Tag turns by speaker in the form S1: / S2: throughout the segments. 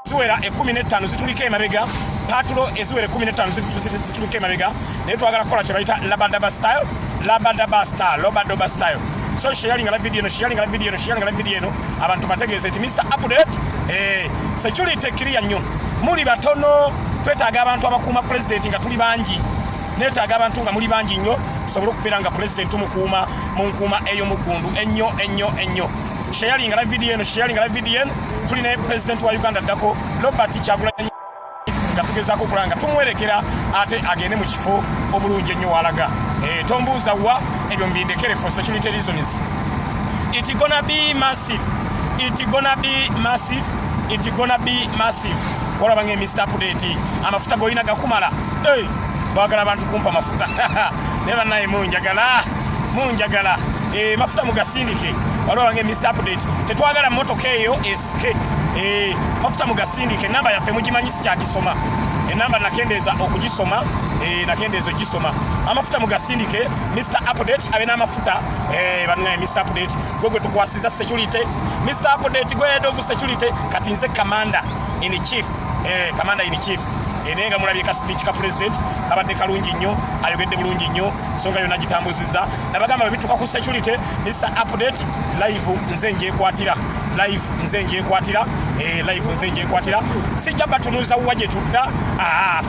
S1: eziwera 15 zitulika emabega patulo eziwera 15 zitulika emabega naye twagala kukola kye bayita labadaba style so sharing la video eno abantu bategeeze nti Mr. Update security clear nnyo muli batono twetaaga abantu abakuuma president nga tuli bangi netaaga abantu nga muli bangi nnyo tusobole okubeera nga president tumukuuma mu nkuuma ey'omuggundu ennyo sharing la video eno tuli ne president wa Uganda ddako Robert Kyagulanyi nga tugezaako okulanga tumuwerekera ate agende mu kifo obulungi ennyo walaga tombuuza wa ebyo mbindekere for security reasons. It's gonna be massive. Wala bange Mr. Update amafuta goyina gakumala bagala abantu kumpa mafuta neba naye munjagala mafuta mugasindike wala bange Mr. Update tetwagala motoka eyo SK mafuta mugasindike namba yaffe mugimanyisi kyagisoma enamba nakendeza okugisoma nakendezo gisoma amafuta mugasindike Mr. Update abe n'amafuta bangaye Mr. Update gwe tukwasiza security Mr. Update gwe head of security kati nze commander in chief enenga mulabye ka speech ka president kabadde kalungi nnyo ayogedde bulungi nnyo songa yonna gitambuziza nabagamba babituka ku security Mr. Update live nze njekwatira sijja batunuza waje tudda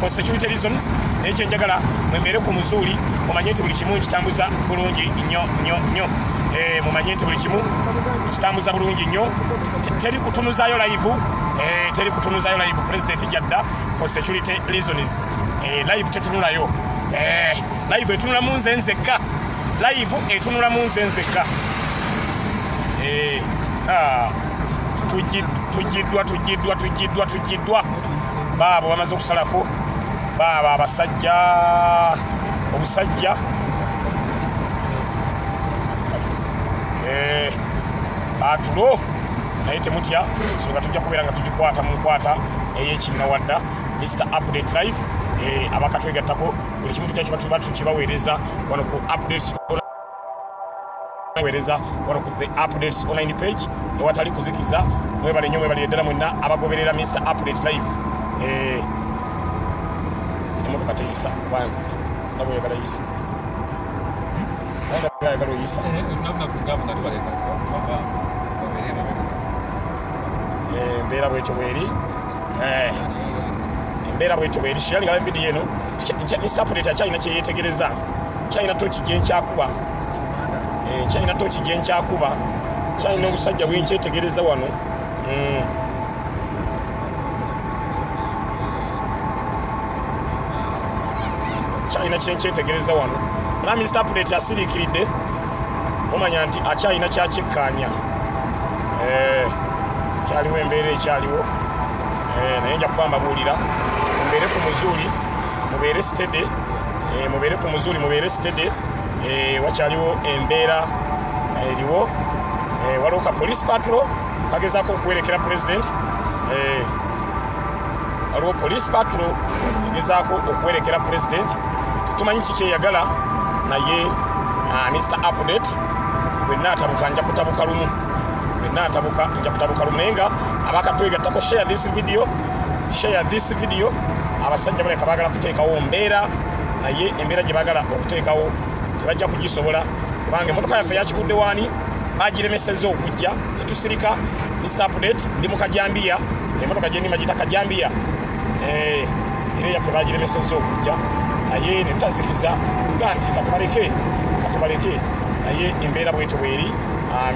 S1: for security reasons ekyo njagala mwemere ku muzuli mumanye nti buli kimu kitambuza bulungi nnyo mumanye nti buli kimu kitambuza bulungi nnyo teri kutunuzayo live president jadda for security reasons live tetunulayo live etunula mu nze nzekka tujiddwa baabo bamaze okusalako baaba abasajja obusajja atulo naye temutya so nga tujja kubeera nga tugikwata mu nkwata ey'ekiina wadda Mr. Update live abakatwegattako buli kimu tujja kiba tukibaweereza wano ku updates wano ku the updates online page ewatali kuzikiza mwebale nnyo mwebale ddala mwenna abagoberera Mr. Update live emotoka teyisa nabo yagala yisa yagala yisa embeera bwetyo bweri sharing la video eno Mr. Update akyalina kyeyetegereza kyalina toki gyenkyakuba kyalina obusajja bwenkyetegereza wano kyalina kyenkyetegereza wano na Mr. Update asiriikiridde omanya nti akyalina kyakikkaanya kyaliwo embeera ekyaliwo naye nja kubamba buulira mubeere ku muzuli mubeere steady wakyaliwo embeera eriwo waliwo ka police patrol kagezaako okuwerekera president waliwo police patrol egezaako okuwerekera president tumanyi kikyeyagala naye Mr. Update bwenna atabuka nja kutabuka lumu naye nga abakatwegattako share this video abasajja baleka baagala kuteekawo mbeera naye embeera gye baagala okuteekawo tebajja kugisobola kubanga emotoka yaffe yakigudde waani bagiremesezza okujja netusirika Mr. Update ndi mu Kajambiya emotoka gye ndima giyita Kajambiya era yaffe bagiremesezza okujja naye netutazikiza ga nti katubaleke naye embeera bwetyo bweri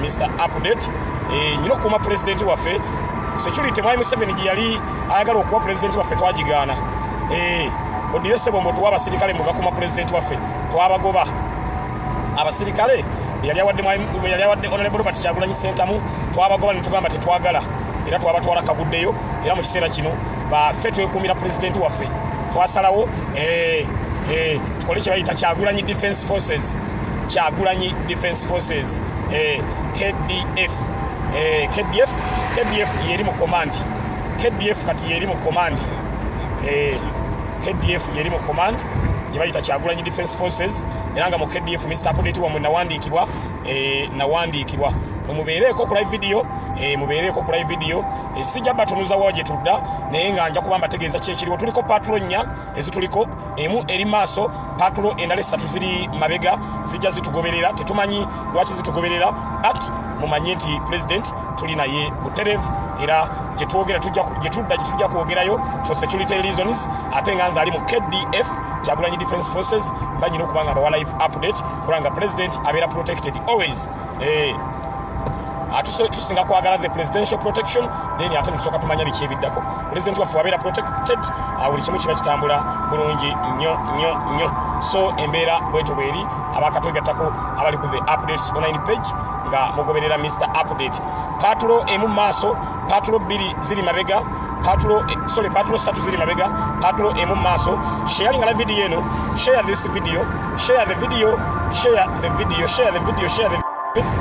S1: Mr. Update nyina okuuma president waffe security mwai Museveni gye yali ayagala okuwa president waffe twagigaana odire sebombo tuwa abasirikale mugakuuma president waffe twabagoba abasirikale yali awadde Honorable Robert Kyagulanyi Ssentamu twabagoba netugamba tetwagala era twabatwala kaguddeyo era mu kiseera kino baffe twekuumira president waffe twasalawo tukole kye bayita Kyagulanyi Defense Forces KDF yeri mu command kati yeri mu command gye bayita Kyagulanyi Defense Forces era nga mu KDF Mr. Update wamwe nawandiikibwa mumubeereeko ku live video mubeereko ku live video sijja batunuza waje tudda naye nga nja kuba mbategeeza kyekiriwo tuliko patrol 4 ezituliko emu eri maaso patrol endala 3 ziri mabega zijja zitugoberera tetumanyi lwaki zitugoberera but mumanye nti president tuli naye buterevu era gyetwogera tujja kwogerayo for security reasons ate nga nze ali mu KDF Kyagulanyi Defence Forces mbanyina okubanga abawa live update kulanga president abeera protected always tusinga kwagala the presidential protection then ate tusooka tumanya biki ebiddako president waffe abeera protected buli kimu kiba kitambula bulungi nnyo so embeera bwetyo bweri abakatwegattako abali ku the updates online page nga mugoberera Mr. Update patrol emu maaso patrol 2 ziri mabega patrol 3 ziri mabega patrol emu maaso sharing la video eno share this video share the video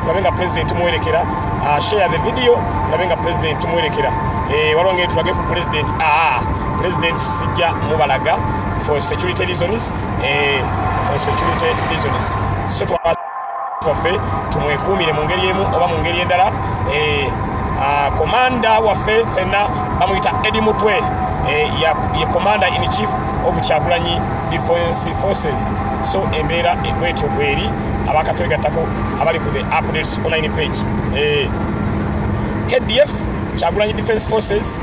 S1: Labenga president muwerekera share the video labenga president muwerekera walonge tulage ku president president sijja mubalaga for security reasons so twaffe tumwekumire mu ngeri emu oba mu ngeri endala komanda waffe fenna bamuyita Eddie Mutwe ye commander in chief of Kyagulanyi Defence Forces so embeera bwetyo bweri abakatwegattako abali ku the updates online page KDF Kyagulanyi Defence Forces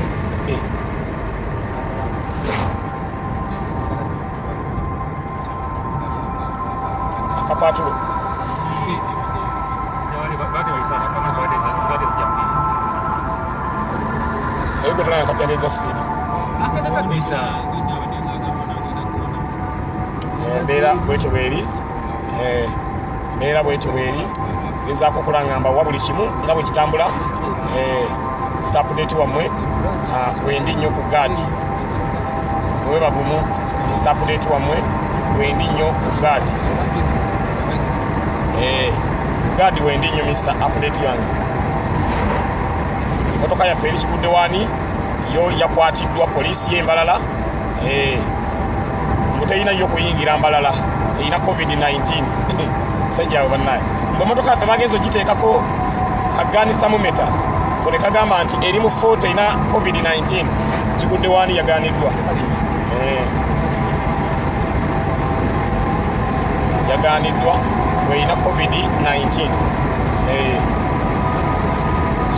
S1: akapatulo Ebutana kapendeza speed embeera bwetyo bweri gezaako kulangamba wa buli kimu nga bwe kitambula stapdate wammwe wendi nnyo ku gaadi muwe bagumu stapdate wammwe wendi nnyo ku gaadi gaadi wendi nnyo Mr. Update yange motoka yaffe eri kigudde wani yo yakwatiddwa poliisi y'embalala muteyina yo kuyingira mbalala eyina COVID-19 sajjawe bannaye motoka yaffe bagenzo giteekako kagani thermometer kole kagamba nti eri mu 40 ina COVID-19 kigudde wani yaganiddwa yaganiddwa weina COVID-19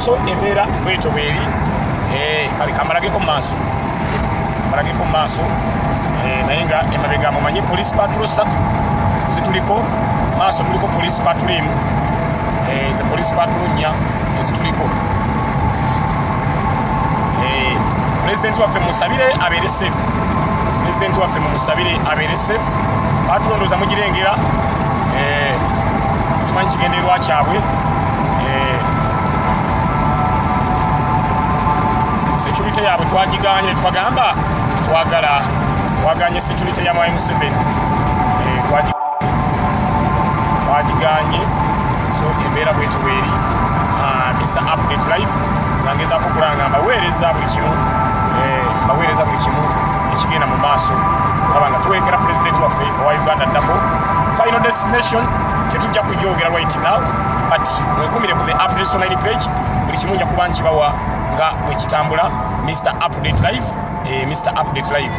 S1: so embeera bwetyo bweri kali kamalageko mu maaso naye nga emabega mumanyi police patrol 3 zituliko maaso tuliko police patrol emu ze police patrol 4 ezituliko president waffe musabire abeere safe patrol ndoza mugirengera tumanyi kigenderwa kyabwe security yabwe twagiganye ne twagamba twaganye security ya M7 twagiganye so embeera bwetyo bweri Mr. Update live nangezaako kulanga mbaweereza buli kimu ekigenda mu maaso olaba nga tuwerekera president waffe owa Uganda ddako final destination tetujja kujogera right now but mwekumire ku the updates online page buli kimu nja kuba nkibawa nga bwe kitambula Mr. Update live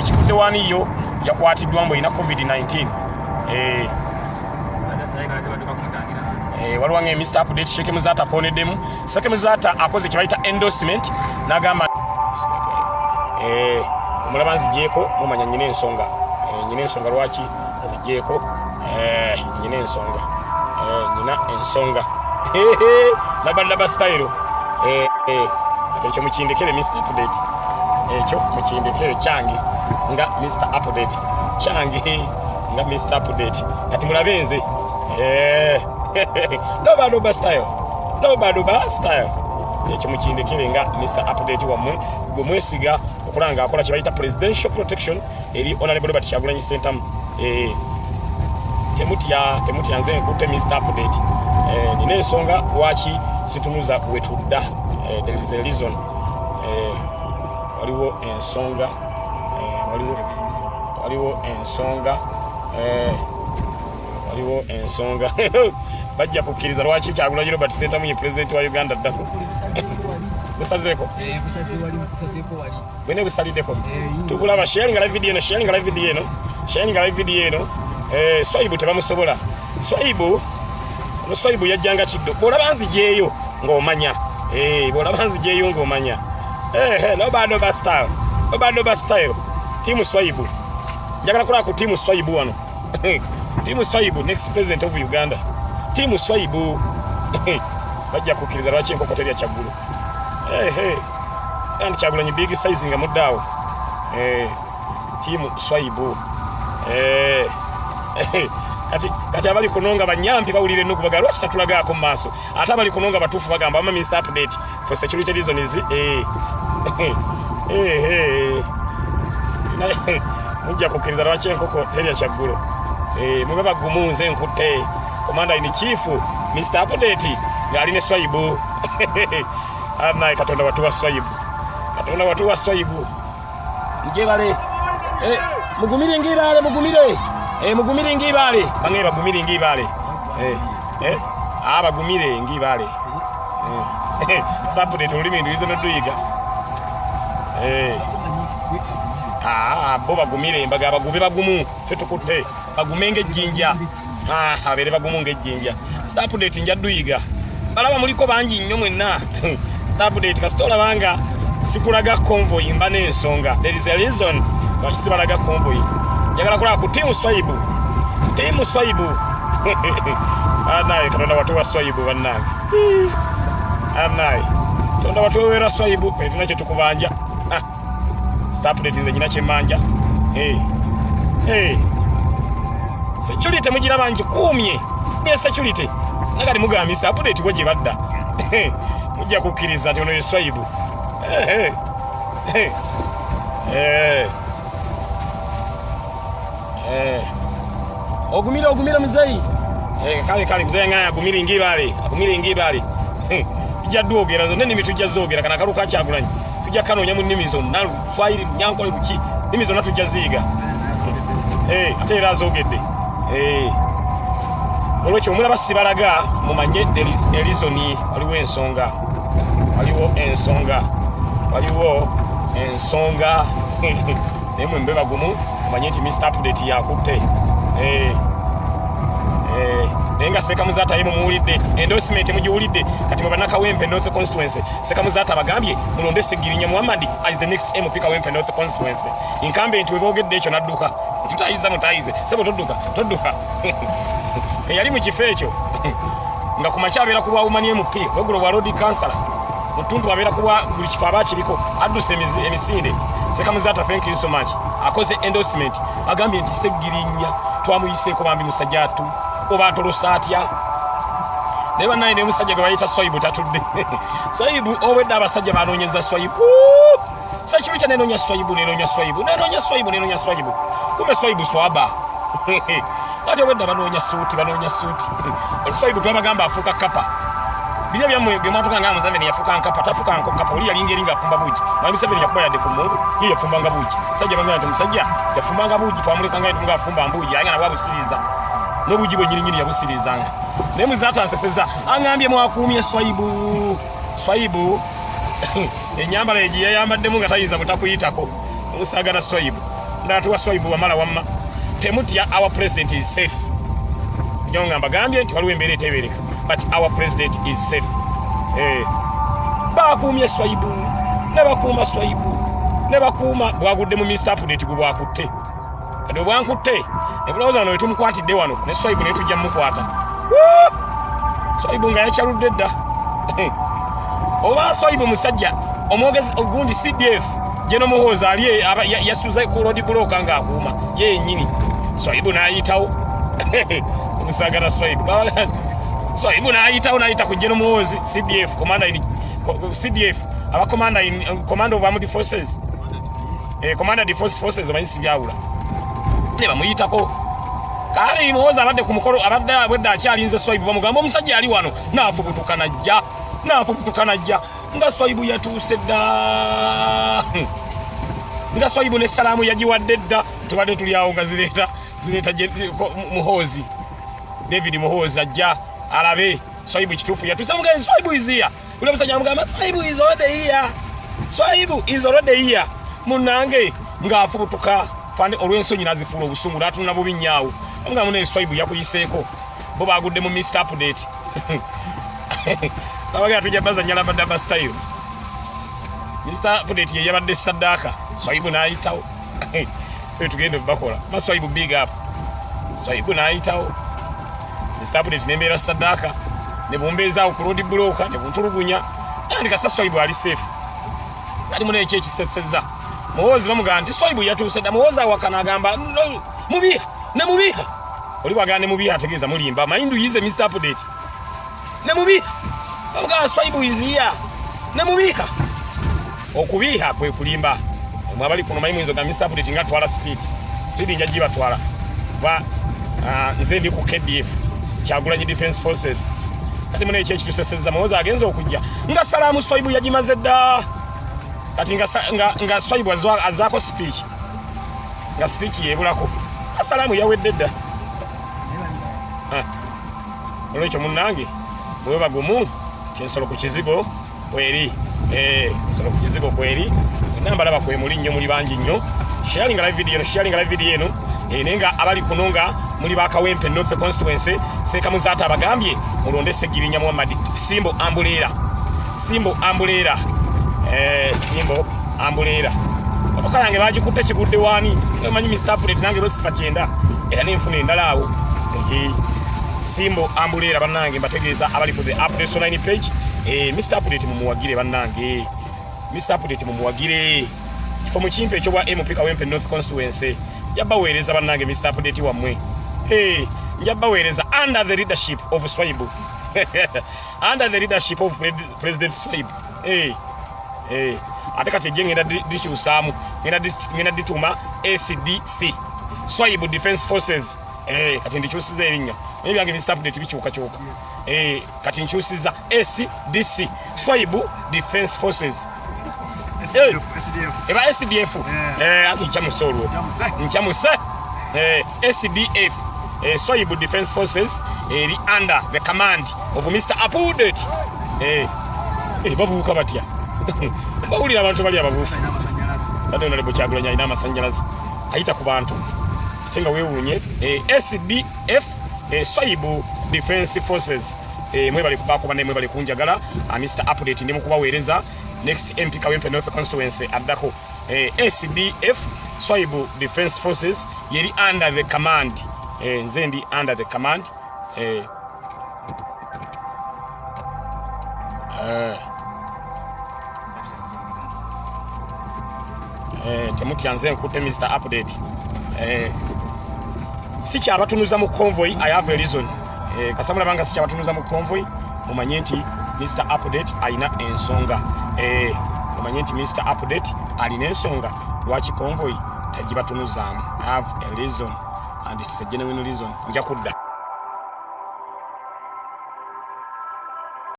S1: kikudde wani yo yakwatiddwa mbu ina COVID-19 waliwo nge Mr. Update Sheke Muzata akoneddemu Sheke Muzata akoze kye endorsement n'agamba omulaba nzigyeko mumanya nyina ensonga lwaki nzigyeko nyina ensonga laba style ekyo mukindekere Mr. Update ekyo mukindekere kyange nga Mr. Update kyange nga Mr. Update kati mulabe nze noba style ekyo mukindekere nga Mr. Update wammwe gwe mwesiga okulanga akola kye bayita presidential protection eri Honorable Robert Kyagulanyi Center temutya nze nkutte Mr. Update nina ensonga lwaki situnuza wetudda there is a reason waliwo ensonga bajja kukkiriza lwaki Kyagulanyi Robert Ssentamu president wa Uganda ddako busazeko bwene busaliddeko tugulaba sharing live video eno Swaibu tebamusobola Swaibu yajjanga kiddo bwolaba nzijeeyo ng'omanya bwolaba nzijeeyo ng'omanya Lobadoba style timu Swaibu njagala kulaba ku timu Swaibu wano timu Swaibu next president of Uganda timu Swaibu bajja kukkiriza lwaki enkoko terya Kyaggulu and Kyagulanyi big size nga muddaawo timu Swaibu kati abali kunonga banyampi bawulire ennuku bagala lwaki tatulagaako mu maaso ate abali kunonga batuufu bagamba ama Mr. Update for security reasons mujja kukkiriza lwaki enkoko terya Kyaggulu mube bagumu nze nkutte Commander in Chief Mr. Update ng'ali ne Swaibu anaye Katonda watuwa Swaibu njebale mugumire ngibale mugumire ngibale bange bagumire ngibale bagumire ngibale Update olulimi nduyize nodduyiga bo bagumire mbaga bagube bagumu ffe tukutte bagume ng'ejjinja abeere bagumu ng'ejjinja Update njadduyiga balaba muliko bangi nnyo mwenna Update kasita olabanga sikulaga convoy mba n'ensonga there is a reason lwaki sibalaga convoy njagala kulaba ku timu Swaibu anaye Katonda watuwa Swaibu bannange anaye Katonda watuweera Swaibu tulina kye tukubanja Update nze nyina kyemmanja security mugiraba ngikuumye ne security nagali mugamba Mr. Update gwe gye badda mujja kukkiriza nti ono ye Swaibu ogumire muzeyi kale muzeyi ngaya agumire ngibale tujja dwogera zonna ennimi tujja zoogera kana kalu ka Kyagulanyi tujja kanoonya mu nnimi zonna Swahili Nyankole buki nnimi zonna tujja ziyiga ate era azoogedde olwekyo omulaba sibalaga mumanye there is a reason waliwo ensonga naye mwe mbe bagumu mumanye nti Mr. Update yakutte naye nga Sekamuzaata ye mumuwulidde endorsement mugiwulidde kati mwe bannakawempe North Constituency Sekamuzaata bagambye mulonde Ssegirinya Muhammad as the next MP Kawempe North Constituency inkambe nti weboogedde ekyo nadduka mutayize sebo todduka yali mu kifo ekyo nga ku makya abeera ku bwa Woman MP wegulo bwa Road Councillor mu ttuntu abeera ku bwa buli kifo aba kiriko adduse emisinde Sekamuzaata thank you so much akoze endorsement agambye nti Ssegirinya twamuyiseeko bambi musajjaatu oba atolosa atya naye bannaye ne musajja gwe bayita Swaibu tatudde Swaibu obwedde abasajja banoonyeza Swaibu security nenoonya Swaibu kumbe Swaibu swaba ate obwedde banoonya suuti Swaibu twabagamba afuuka kapa biri byammwe bye mwatuka nga Museveni yafuuka nkapa tafuuka nkapa oli yalinga afumba buugi naye Museveni yakuba yadde ku mmundu ye yafumbanga buugi musajja bagamba nti musajja yafumbanga buugi twamulekanga nga afumba mbuugi aye nga nabwabusiriza n'obuugi bwe nyirinyiri yabusirizanga naye Muzaata nseseza aŋambye mwakuumye Swaibu ennyambala egyo yayambaddemu nga tayinza butakuyitako omusaagala Swaibu ndatuwa Swaibu wamala wamma temutya our president is safe nyo nga mbagambye nti waliwo embeera etebeereka but our president is safe bakuumye Swaibu ne bakuuma Swaibu ne bakuuma bwagudde mu Mr. Update gwe bwakutte kati bwe bwankutte ebulowooza wano wetumukwatidde wano ne Swaibu naye tujja mumukwata Swaibu nga yakyaludde dda oba Swaibu musajja omwogezi ogundi CDF General Muhoozi ali yasuza ku road block nga akuuma ye yennyini Swaibu n'ayitawo omusaagala Swaibu n'ayita ku General Muhoozi CDF aba commander of armed forces commander of forces omanyi si byawula ne bamuyitako kale Muhoozi abadde ku mukolo abadde bwedda akyalinze Swaibu bamugamba omusajja ali wano naafubutuka najja nga Swaibu yatuuse dda nga Swaibu ne salaamu yagiwadde dda tubadde tuli awo nga zireeta Muhoozi David Muhoozi ajja alabe Swaibu kitufu yatuse mugenzi Swaibu izia ule musajja mugamba Swaibu is already here Swaibu is already here munange ngaafubutuka fande olwensonyi nazifula obusungu natuna bubinyawo nga mune Swaibu yakuyiseko bo bagudde mu Mr Update abaga tujja baza nyala badaba style Mr Update ye yabadde sadaka Swaibu naayitawo tugende bakola Swaibu big up Swaibu naayitawo Mr Update nembeera sadaka ne bombeza okulodi bloka ne buntulugunya andika Swaibu ali safe ali mune ekyeki seseza muwozi bamuga nti Swaibu yatuuse da muwozi awakana agamba mubiha ne mubiha oli wagane mubiha ategeeza mulimba maindu yize Mr Update ne mubiha bamuga Swaibu izia ne mubiha okubiha kwe kulimba mwabali kuno mayimu nzo ga Mr Update nga twala speed zidi njajiba twala ba nze ndi ku KDF Kyagulanyi Defense Forces kati mune ekyeki tuseseza muwozi agenza okujja nga salamu Swaibu yajimaze dda kati nga Swaibu azako speech nga speech yebulako asalamu yawedde dda olwekyo munnange bwe bagumu tinsolo ku kizigo kweri solo ku kizigo kweri namba laba kwe muli nnyo muli bangi nnyo sharing live video eno nenga abali kunonga muli bakawempe North Constituency seka muzata abagambye mulonde Segirinya Muhammad Simbo Ambulera Simbo Ambulera okayange bagikutte kigudde wani manyi Mr Update nange bosifa kyenda era nenfuna endala awo Simbo Ambulera bannange mbategeeza abali ku the update 9 page Mr Update mumuwagire bannange Mr Update mumuwagire kifo mu kimpe ekyo bwa MP Kawempe North Constituency yabaweereza bannange Mr Update wamwe yabaweereza under the leadership of Swaibu under the leadership of President Swaibu ate kati ngenda dikyusamu ngenda dituma ACDC Swaibu Defense Forces kati ndikyusiza erinnya naye byange Mr Update bikyuka kati nkyusiza ACDC Swaibu Defense Forces SDF ati nchamusolo nchamuse SDF Swaibu Defense Forces eri under the command of Mr Update babuuka batya bawulira abantu bali ababuufu ate nalebo Kyagulanyi alina amasannyalaze ayita ku bantu tenga weewuunye SDF Swaibu Defense Forces mwe bali kubakuba ne mwe bali kunjagala Mr Update ndi mukubaweereza next MP Kawempe North Constituency addako SDF Swaibu Defense Forces yeri under the command nze ndi under the command temutyanze nkute Mr Update si kyabatunuza mu convoy I have a reason kasamula banga si kyabatunuza mu convoy mumanye nti Mr Update alina ensonga mumanye nti Mr Update alina ensonga lwaki convoy tajibatunuzamu I have a reason and it's a genuine reason njakudda